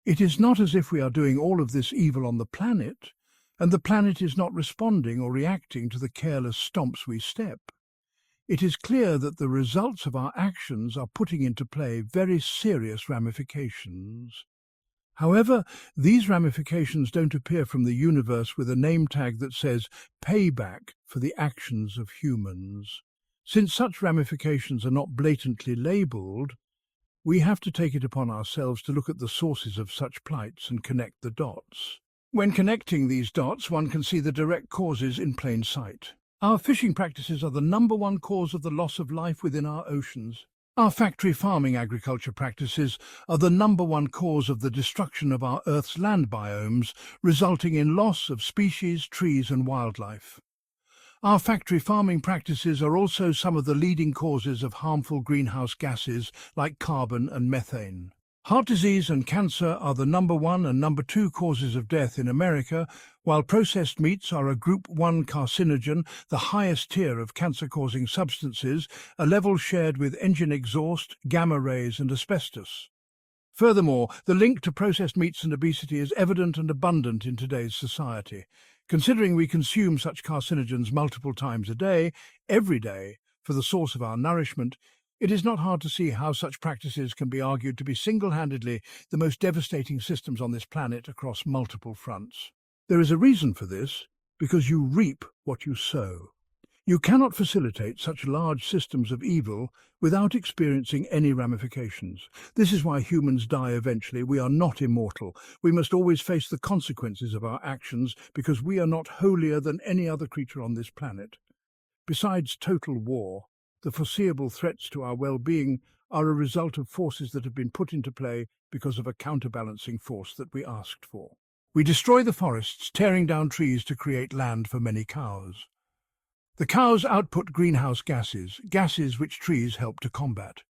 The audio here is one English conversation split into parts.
It is not as if we are doing all of this evil on the planet, and the planet is not responding or reacting to the careless stomps we step. It is clear that the results of our actions are putting into play very serious ramifications. However, these ramifications don't appear from the universe with a name tag that says payback for the actions of humans. Since such ramifications are not blatantly labelled, we have to take it upon ourselves to look at the sources of such plights and connect the dots. When connecting these dots, one can see the direct causes in plain sight. Our fishing practices are the #1 cause of the loss of life within our oceans. Our factory farming agriculture practices are the #1 cause of the destruction of our Earth's land biomes, resulting in loss of species, trees and wildlife. Our factory farming practices are also some of the leading causes of harmful greenhouse gases like carbon and methane. Heart disease and cancer are the #1 and #2 causes of death in America, while processed meats are a Group 1 carcinogen, the highest tier of cancer-causing substances, a level shared with engine exhaust, gamma rays and asbestos. Furthermore, the link to processed meats and obesity is evident and abundant in today's society. Considering we consume such carcinogens multiple times a day, every day, for the source of our nourishment, it is not hard to see how such practices can be argued to be single-handedly the most devastating systems on this planet across multiple fronts. There is a reason for this, because you reap what you sow. You cannot facilitate such large systems of evil without experiencing any ramifications. This is why humans die eventually. We are not immortal. We must always face the consequences of our actions because we are not holier than any other creature on this planet. Besides total war, the foreseeable threats to our well-being are a result of forces that have been put into play because of a counterbalancing force that we asked for. We destroy the forests, tearing down trees to create land for many cows. The cows output greenhouse gases, gases which trees help to combat.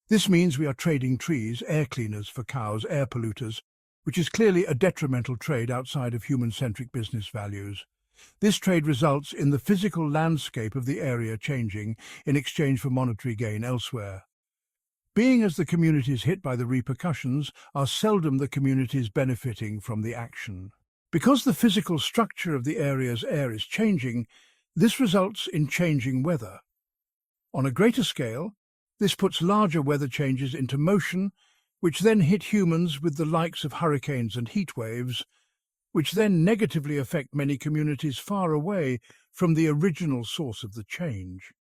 This means we are trading trees, air cleaners, for cows, air polluters, which is clearly a detrimental trade outside of human-centric business values. This trade results in the physical landscape of the area changing in exchange for monetary gain elsewhere. Being as the communities hit by the repercussions are seldom the communities benefiting from the action. Because the physical structure of the area's air is changing, this results in changing weather. On a greater scale, this puts larger weather changes into motion, which then hit humans with the likes of hurricanes and heat waves, which then negatively affect many communities far away from the original source of the change.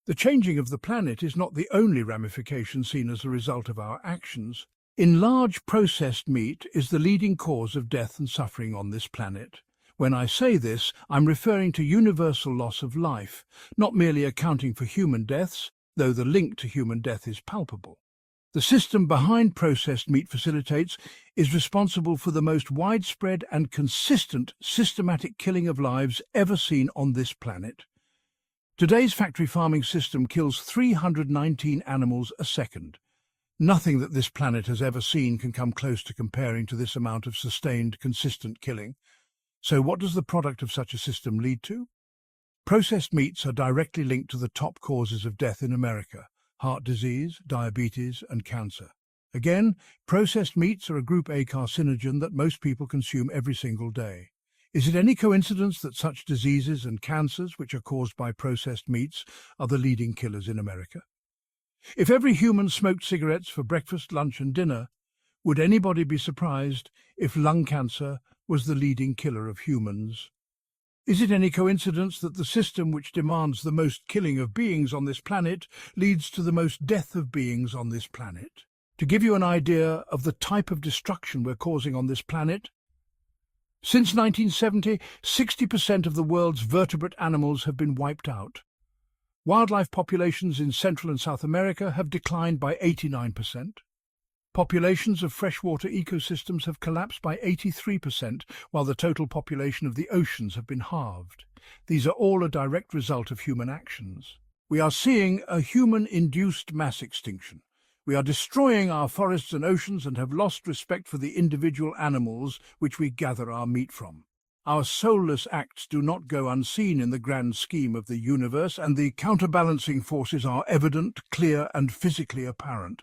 The changing of the planet is not the only ramification seen as a result of our actions. In large processed meat is the leading cause of death and suffering on this planet. When I say this, I'm referring to universal loss of life, not merely accounting for human deaths, though the link to human death is palpable. The system behind processed meat facilitates is responsible for the most widespread and consistent systematic killing of lives ever seen on this planet. Today's factory farming system kills 319 animals a second. Nothing that this planet has ever seen can come close to comparing to this amount of sustained, consistent killing. So what does the product of such a system lead to? Processed meats are directly linked to the top causes of death in America: heart disease, diabetes, and cancer. Again, processed meats are a Group A carcinogen that most people consume every single day. Is it any coincidence that such diseases and cancers, which are caused by processed meats, are the leading killers in America? If every human smoked cigarettes for breakfast, lunch, and dinner, would anybody be surprised if lung cancer was the leading killer of humans? Is it any coincidence that the system which demands the most killing of beings on this planet leads to the most death of beings on this planet? To give you an idea of the type of destruction we're causing on this planet, since 1970, 60% of the world's vertebrate animals have been wiped out. Wildlife populations in Central and South America have declined by 89%. Populations of freshwater ecosystems have collapsed by 83%, while the total population of the oceans have been halved. These are all a direct result of human actions. We are seeing a human-induced mass extinction. We are destroying our forests and oceans and have lost respect for the individual animals which we gather our meat from. Our soulless acts do not go unseen in the grand scheme of the universe, and the counterbalancing forces are evident, clear, and physically apparent.